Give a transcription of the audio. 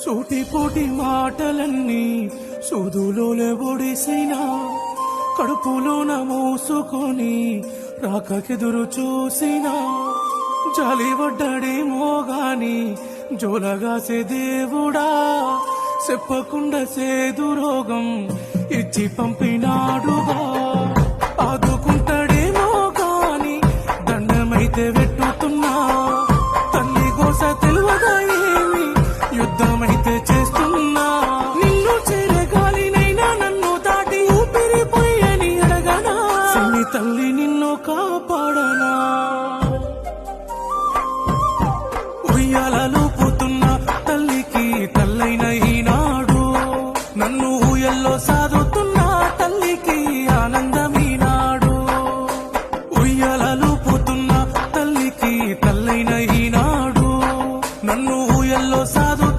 సూటిపోటి మాటలన్నీ సూదులోలే ఒడిసైనా కడుపులోన మోసుకొని రాకకెదురు చూసినా జాలిపడ్డాడేమో గాని జోలగాసే దేవుడా చెప్పకుండా సేదు రోగం ఇచ్చి పంపినాడుగా ఆదుకుంటాడేమో గాని దండమైతే వెట్టుతున్నా తల్లి కోస తెలువగా ఏమి యుద్ధమైతే చేస్తున్నా నిన్ను చేరగాలినైనా నన్ను దాటి ఊపిరిపోయని అడగనా సిన్ని తల్లి నిన్ను కాపాడనా ఉయ్యాలలో పోతున్న తల్లికి తల్లైన ఈనాడు నన్ను ఊయల్లో సాదుతున్న తల్లికి ఆనందమీనాడు ఉయ్యాలలో పోతున్న తల్లికి తల్లైన ఈనాడు నన్ను ఊయల్లో సాదు